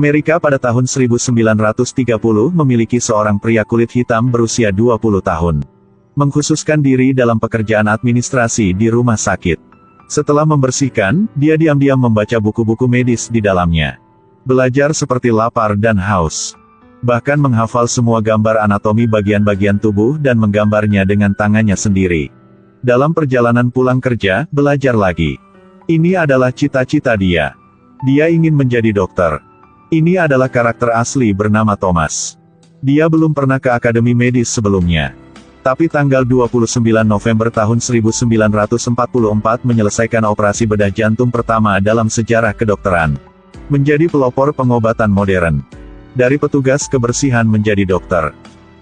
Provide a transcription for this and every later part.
Amerika pada tahun 1930 memiliki seorang pria kulit hitam berusia 20 tahun. Mengkhususkan diri dalam pekerjaan administrasi di rumah sakit. Setelah membersihkan, dia diam-diam membaca buku-buku medis di dalamnya. Belajar seperti lapar dan haus. Bahkan menghafal semua gambar anatomi bagian-bagian tubuh dan menggambarnya dengan tangannya sendiri. Dalam perjalanan pulang kerja, belajar lagi. Ini adalah cita-cita dia. Dia ingin menjadi dokter. Ini adalah karakter asli bernama Thomas. Dia belum pernah ke akademi medis sebelumnya. Tapi tanggal 29 November tahun 1944 menyelesaikan operasi bedah jantung pertama dalam sejarah kedokteran. Menjadi pelopor pengobatan modern. Dari petugas kebersihan menjadi dokter.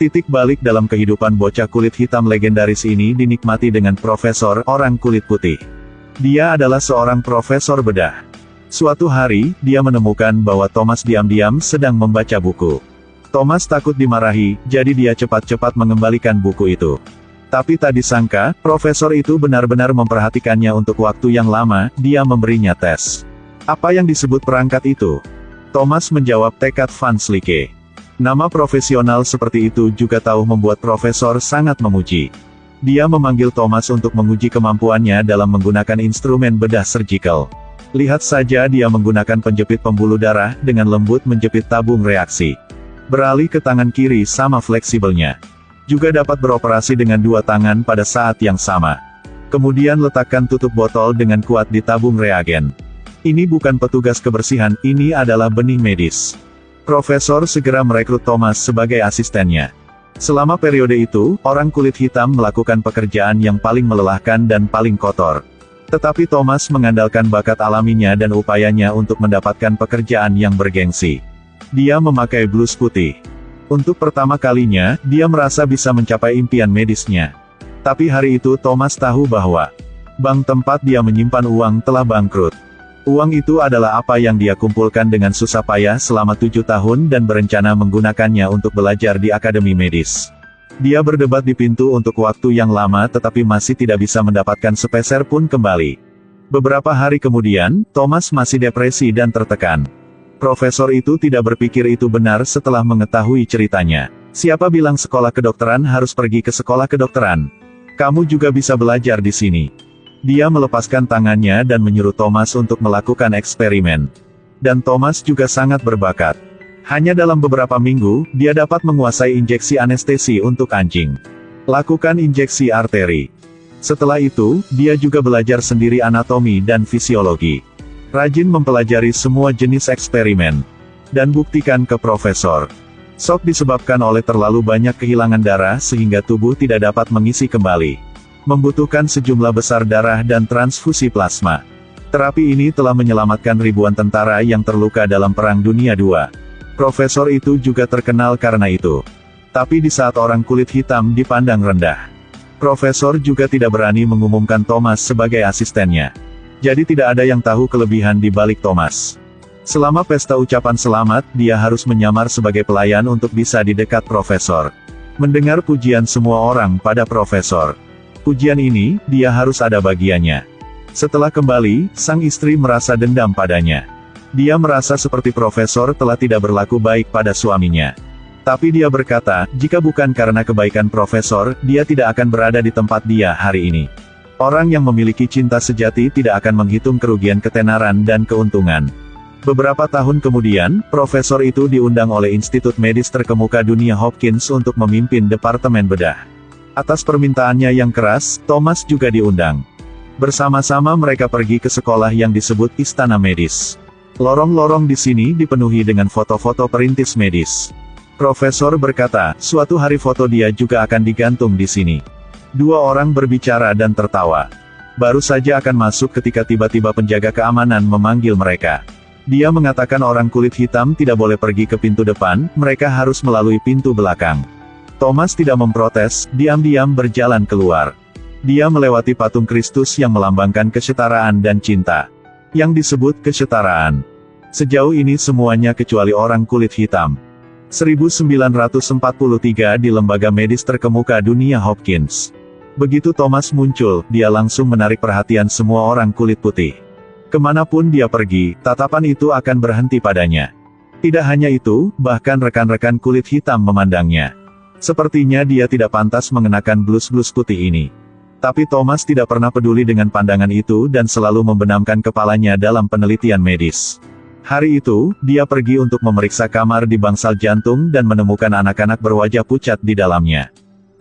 Titik balik dalam kehidupan bocah kulit hitam legendaris ini dinikmati dengan profesor orang kulit putih. Dia adalah seorang profesor bedah. Suatu hari, dia menemukan bahwa Thomas diam-diam sedang membaca buku. Thomas takut dimarahi, jadi dia cepat-cepat mengembalikan buku itu. Tapi tak disangka, profesor itu benar-benar memperhatikannya untuk waktu yang lama, dia memberinya tes. Apa yang disebut perangkat itu? Thomas menjawab tekad Van Slyke. Nama profesional seperti itu juga tahu membuat profesor sangat memuji. Dia memanggil Thomas untuk menguji kemampuannya dalam menggunakan instrumen bedah surgical. Lihat saja dia menggunakan penjepit pembuluh darah, dengan lembut menjepit tabung reaksi. Beralih ke tangan kiri sama fleksibelnya. Juga dapat beroperasi dengan dua tangan pada saat yang sama. Kemudian letakkan tutup botol dengan kuat di tabung reagen. Ini bukan petugas kebersihan, ini adalah benih medis. Profesor segera merekrut Thomas sebagai asistennya. Selama periode itu, orang kulit hitam melakukan pekerjaan yang paling melelahkan dan paling kotor. Tetapi Thomas mengandalkan bakat alaminya dan upayanya untuk mendapatkan pekerjaan yang bergengsi. Dia memakai blus putih. Untuk pertama kalinya, dia merasa bisa mencapai impian medisnya. Tapi hari itu Thomas tahu bahwa bank tempat dia menyimpan uang telah bangkrut. Uang itu adalah apa yang dia kumpulkan dengan susah payah selama 7 tahun dan berencana menggunakannya untuk belajar di akademi medis. Dia berdebat di pintu untuk waktu yang lama tetapi masih tidak bisa mendapatkan sepeser pun kembali. Beberapa hari kemudian, Thomas masih depresi dan tertekan. Profesor itu tidak berpikir itu benar setelah mengetahui ceritanya. Siapa bilang sekolah kedokteran harus pergi ke sekolah kedokteran? Kamu juga bisa belajar di sini. Dia melepaskan tangannya dan menyuruh Thomas untuk melakukan eksperimen. Dan Thomas juga sangat berbakat. Hanya dalam beberapa minggu, dia dapat menguasai injeksi anestesi untuk anjing. Lakukan injeksi arteri. Setelah itu, dia juga belajar sendiri anatomi dan fisiologi. Rajin mempelajari semua jenis eksperimen. Dan buktikan ke profesor. Shock disebabkan oleh terlalu banyak kehilangan darah sehingga tubuh tidak dapat mengisi kembali. Membutuhkan sejumlah besar darah dan transfusi plasma. Terapi ini telah menyelamatkan ribuan tentara yang terluka dalam Perang Dunia II. Profesor itu juga terkenal karena itu. Tapi di saat orang kulit hitam dipandang rendah, profesor juga tidak berani mengumumkan Thomas sebagai asistennya. Jadi tidak ada yang tahu kelebihan di balik Thomas. Selama pesta ucapan selamat, dia harus menyamar sebagai pelayan untuk bisa di dekat profesor. Mendengar pujian semua orang pada profesor. Pujian ini, dia harus ada bagiannya. Setelah kembali, sang istri merasa dendam padanya. Dia merasa seperti profesor telah tidak berlaku baik pada suaminya. Tapi dia berkata, jika bukan karena kebaikan profesor, dia tidak akan berada di tempat dia hari ini. Orang yang memiliki cinta sejati tidak akan menghitung kerugian ketenaran dan keuntungan. Beberapa tahun kemudian, profesor itu diundang oleh Institut Medis terkemuka dunia Hopkins untuk memimpin Departemen Bedah. Atas permintaannya yang keras, Thomas juga diundang. Bersama-sama mereka pergi ke sekolah yang disebut Istana Medis. Lorong-lorong di sini dipenuhi dengan foto-foto perintis medis. Profesor berkata, suatu hari foto dia juga akan digantung di sini. Dua orang berbicara dan tertawa. Baru saja akan masuk ketika tiba-tiba penjaga keamanan memanggil mereka. Dia mengatakan orang kulit hitam tidak boleh pergi ke pintu depan, mereka harus melalui pintu belakang. Thomas tidak memprotes, diam-diam berjalan keluar. Dia melewati patung Kristus yang melambangkan kesetaraan dan cinta. Yang disebut kesetaraan. Sejauh ini semuanya kecuali orang kulit hitam. 1943 di lembaga medis terkemuka dunia Hopkins. Begitu Thomas muncul, dia langsung menarik perhatian semua orang kulit putih. Kemanapun dia pergi, tatapan itu akan berhenti padanya. Tidak hanya itu, bahkan rekan-rekan kulit hitam memandangnya. Sepertinya dia tidak pantas mengenakan blus-blus putih ini. Tapi Thomas tidak pernah peduli dengan pandangan itu dan selalu membenamkan kepalanya dalam penelitian medis. Hari itu, dia pergi untuk memeriksa kamar di bangsal jantung dan menemukan anak-anak berwajah pucat di dalamnya.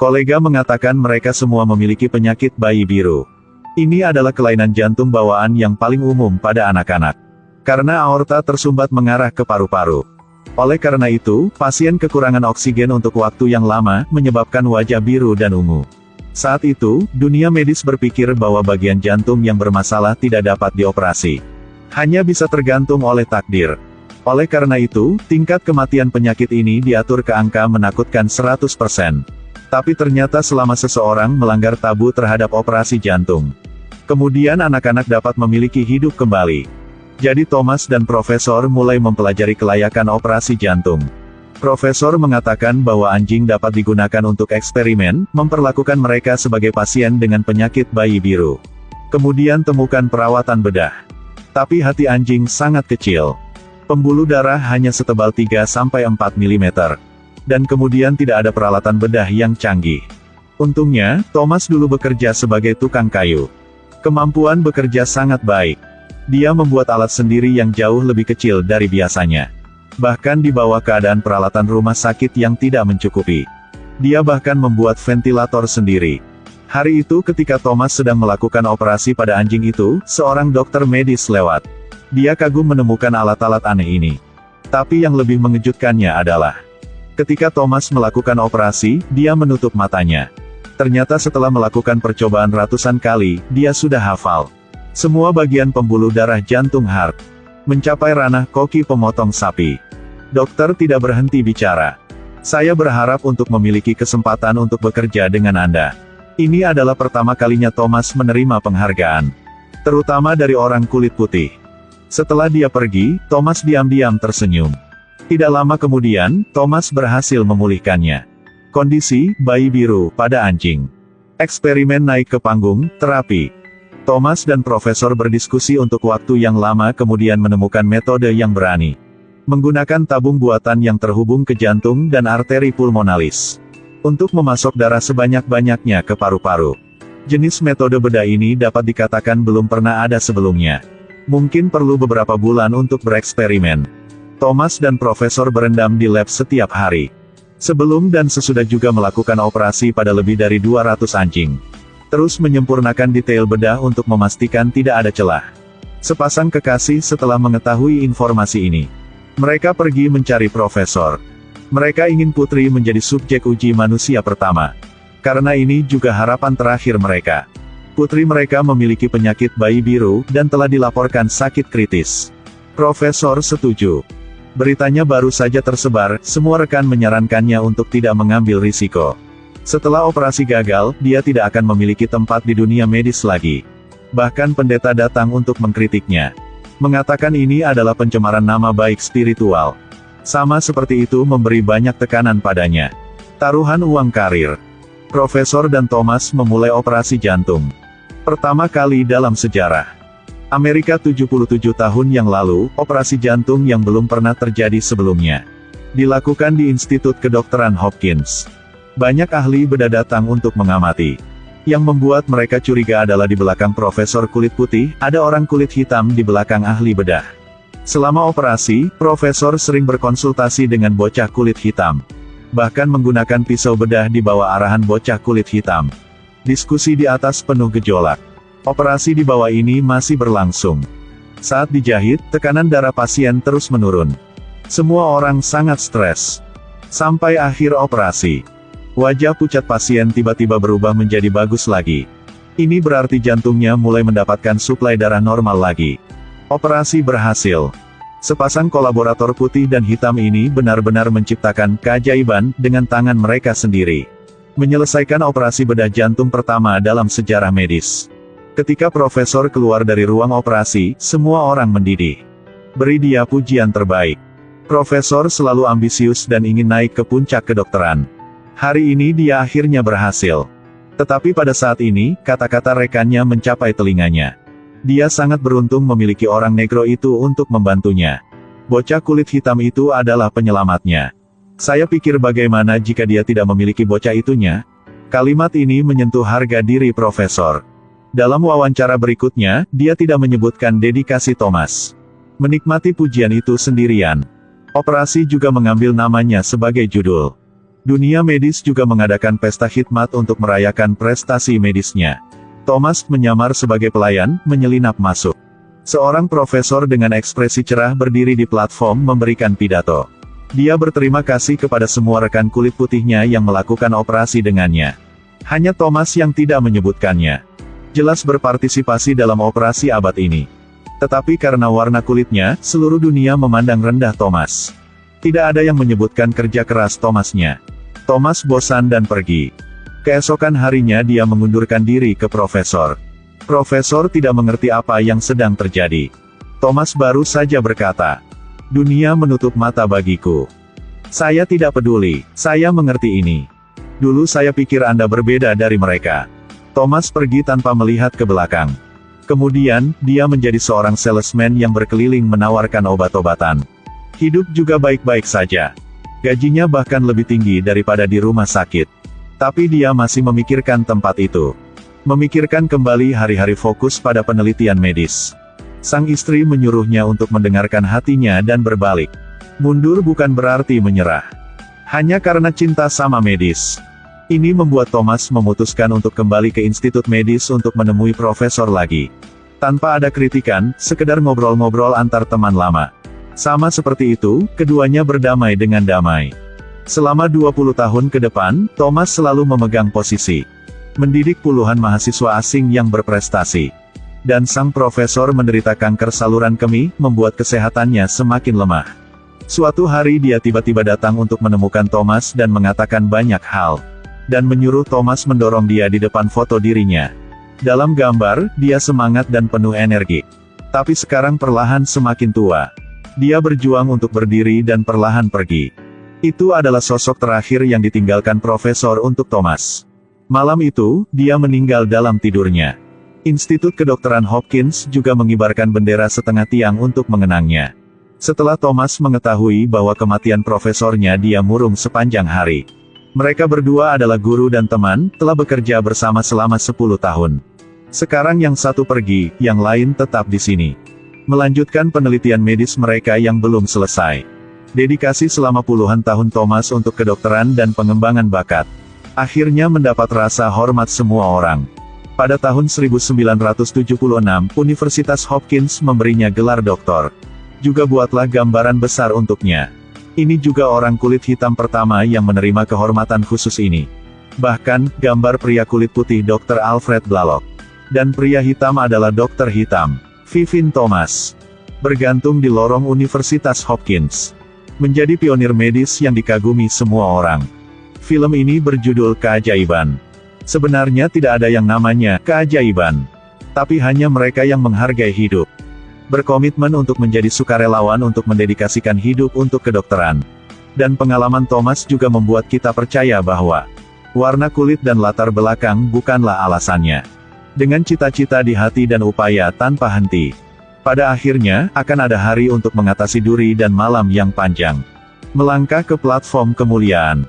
Kolega mengatakan mereka semua memiliki penyakit bayi biru. Ini adalah kelainan jantung bawaan yang paling umum pada anak-anak. Karena aorta tersumbat mengarah ke paru-paru. Oleh karena itu, pasien kekurangan oksigen untuk waktu yang lama, menyebabkan wajah biru dan ungu. Saat itu, dunia medis berpikir bahwa bagian jantung yang bermasalah tidak dapat dioperasi. Hanya bisa tergantung oleh takdir. Oleh karena itu, tingkat kematian penyakit ini diatur ke angka menakutkan 100%. Tapi ternyata selama seseorang melanggar tabu terhadap operasi jantung, kemudian anak-anak dapat memiliki hidup kembali. Jadi Thomas dan Profesor mulai mempelajari kelayakan operasi jantung. Profesor mengatakan bahwa anjing dapat digunakan untuk eksperimen, memperlakukan mereka sebagai pasien dengan penyakit bayi biru. Kemudian temukan perawatan bedah. Tapi hati anjing sangat kecil. Pembuluh darah hanya setebal 3-4 mm. Dan kemudian tidak ada peralatan bedah yang canggih. Untungnya, Thomas dulu bekerja sebagai tukang kayu. Kemampuan bekerja sangat baik. Dia membuat alat sendiri yang jauh lebih kecil dari biasanya. Bahkan di bawah keadaan peralatan rumah sakit yang tidak mencukupi. Dia bahkan membuat ventilator sendiri. Hari itu ketika Thomas sedang melakukan operasi pada anjing itu, seorang dokter medis lewat. Dia kagum menemukan alat-alat aneh ini. Tapi yang lebih mengejutkannya adalah, ketika Thomas melakukan operasi, dia menutup matanya. Ternyata setelah melakukan percobaan ratusan kali, dia sudah hafal semua bagian pembuluh darah jantung heart. Mencapai ranah koki pemotong sapi. Dokter tidak berhenti bicara. Saya berharap untuk memiliki kesempatan untuk bekerja dengan Anda. Ini adalah pertama kalinya Thomas menerima penghargaan. Terutama dari orang kulit putih. Setelah dia pergi, Thomas diam-diam tersenyum. Tidak lama kemudian, Thomas berhasil memulihkannya. Kondisi bayi biru pada anjing. Eksperimen naik ke panggung, terapi. Thomas dan Profesor berdiskusi untuk waktu yang lama kemudian menemukan metode yang berani. Menggunakan tabung buatan yang terhubung ke jantung dan arteri pulmonalis. Untuk memasok darah sebanyak-banyaknya ke paru-paru. Jenis metode bedah ini dapat dikatakan belum pernah ada sebelumnya. Mungkin perlu beberapa bulan untuk bereksperimen. Thomas dan Profesor berendam di lab setiap hari. Sebelum dan sesudah juga melakukan operasi pada lebih dari 200 anjing. Terus menyempurnakan detail bedah untuk memastikan tidak ada celah. Sepasang kekasih setelah mengetahui informasi ini. Mereka pergi mencari Profesor. Mereka ingin Putri menjadi subjek uji manusia pertama. Karena ini juga harapan terakhir mereka. Putri mereka memiliki penyakit bayi biru, dan telah dilaporkan sakit kritis. Profesor setuju. Beritanya baru saja tersebar, semua rekan menyarankannya untuk tidak mengambil risiko. Setelah operasi gagal, dia tidak akan memiliki tempat di dunia medis lagi. Bahkan pendeta datang untuk mengkritiknya. Mengatakan ini adalah pencemaran nama baik spiritual. Sama seperti itu memberi banyak tekanan padanya. Taruhan uang karir. Profesor dan Thomas memulai operasi jantung. Pertama kali dalam sejarah. Amerika 77 tahun yang lalu, operasi jantung yang belum pernah terjadi sebelumnya. Dilakukan di Institut Kedokteran Hopkins. Banyak ahli bedah datang untuk mengamati. Yang membuat mereka curiga adalah di belakang Profesor kulit putih, ada orang kulit hitam di belakang ahli bedah. Selama operasi, Profesor sering berkonsultasi dengan bocah kulit hitam. Bahkan menggunakan pisau bedah di bawah arahan bocah kulit hitam. Diskusi di atas penuh gejolak. Operasi di bawah ini masih berlangsung. Saat dijahit, tekanan darah pasien terus menurun. Semua orang sangat stres. Sampai akhir operasi. Wajah pucat pasien tiba-tiba berubah menjadi bagus lagi. Ini berarti jantungnya mulai mendapatkan suplai darah normal lagi. Operasi berhasil. Sepasang kolaborator putih dan hitam ini benar-benar menciptakan keajaiban dengan tangan mereka sendiri. Menyelesaikan operasi bedah jantung pertama dalam sejarah medis. Ketika Profesor keluar dari ruang operasi, semua orang mendidih. Beri dia pujian terbaik. Profesor selalu ambisius dan ingin naik ke puncak kedokteran. Hari ini dia akhirnya berhasil. Tetapi pada saat ini, kata-kata rekannya mencapai telinganya. Dia sangat beruntung memiliki orang negro itu untuk membantunya. Bocah kulit hitam itu adalah penyelamatnya. Saya pikir bagaimana jika dia tidak memiliki bocah itunya? Kalimat ini menyentuh harga diri Profesor. Dalam wawancara berikutnya, dia tidak menyebutkan dedikasi Thomas. Menikmati pujian itu sendirian. Operasi juga mengambil namanya sebagai judul. Dunia medis juga mengadakan pesta khidmat untuk merayakan prestasi medisnya. Thomas menyamar sebagai pelayan, menyelinap masuk. Seorang profesor dengan ekspresi cerah berdiri di platform memberikan pidato. Dia berterima kasih kepada semua rekan kulit putihnya yang melakukan operasi dengannya. Hanya Thomas yang tidak menyebutkannya. Jelas berpartisipasi dalam operasi abad ini. Tetapi karena warna kulitnya, seluruh dunia memandang rendah Thomas. Tidak ada yang menyebutkan kerja keras Thomasnya. Thomas bosan dan pergi. Keesokan harinya dia mengundurkan diri ke Profesor. Profesor tidak mengerti apa yang sedang terjadi. Thomas baru saja berkata, "Dunia menutup mata bagiku. Saya tidak peduli, saya mengerti ini. Dulu saya pikir Anda berbeda dari mereka." Thomas pergi tanpa melihat ke belakang. Kemudian, dia menjadi seorang salesman yang berkeliling menawarkan obat-obatan. Hidup juga baik-baik saja. Gajinya bahkan lebih tinggi daripada di rumah sakit. Tapi dia masih memikirkan tempat itu. Memikirkan kembali hari-hari fokus pada penelitian medis. Sang istri menyuruhnya untuk mendengarkan hatinya dan berbalik. Mundur bukan berarti menyerah. Hanya karena cinta sama medis. Ini membuat Thomas memutuskan untuk kembali ke institut medis untuk menemui profesor lagi. Tanpa ada kritikan, sekedar ngobrol-ngobrol antar teman lama. Sama seperti itu, keduanya berdamai dengan damai. Selama 20 tahun ke depan, Thomas selalu memegang posisi. Mendidik puluhan mahasiswa asing yang berprestasi. Dan sang profesor menderita kanker saluran kemih, membuat kesehatannya semakin lemah. Suatu hari dia tiba-tiba datang untuk menemukan Thomas dan mengatakan banyak hal. Dan menyuruh Thomas mendorong dia di depan foto dirinya. Dalam gambar, dia semangat dan penuh energi. Tapi sekarang perlahan semakin tua. Dia berjuang untuk berdiri dan perlahan pergi. Itu adalah sosok terakhir yang ditinggalkan profesor untuk Thomas. Malam itu, dia meninggal dalam tidurnya. Institut Kedokteran Hopkins juga mengibarkan bendera setengah tiang untuk mengenangnya. Setelah Thomas mengetahui bahwa kematian profesornya, dia murung sepanjang hari. Mereka berdua adalah guru dan teman, telah bekerja bersama selama 10 tahun. Sekarang yang satu pergi, yang lain tetap di sini. Melanjutkan penelitian medis mereka yang belum selesai. Dedikasi selama puluhan tahun Thomas untuk kedokteran dan pengembangan bakat. Akhirnya mendapat rasa hormat semua orang. Pada tahun 1976, Universitas Hopkins memberinya gelar doktor. Juga buatlah gambaran besar untuknya. Ini juga orang kulit hitam pertama yang menerima kehormatan khusus ini. Bahkan, gambar pria kulit putih Dr. Alfred Blalock. Dan pria hitam adalah Dokter Hitam, Vivien Thomas. Bergantung di lorong Universitas Hopkins. Menjadi pionir medis yang dikagumi semua orang. Film ini berjudul Keajaiban. Sebenarnya tidak ada yang namanya keajaiban. Tapi hanya mereka yang menghargai hidup. Berkomitmen untuk menjadi sukarelawan untuk mendedikasikan hidup untuk kedokteran. Dan pengalaman Thomas juga membuat kita percaya bahwa warna kulit dan latar belakang bukanlah alasannya. Dengan cita-cita di hati dan upaya tanpa henti. Pada akhirnya, akan ada hari untuk mengatasi duri dan malam yang panjang. Melangkah ke platform kemuliaan.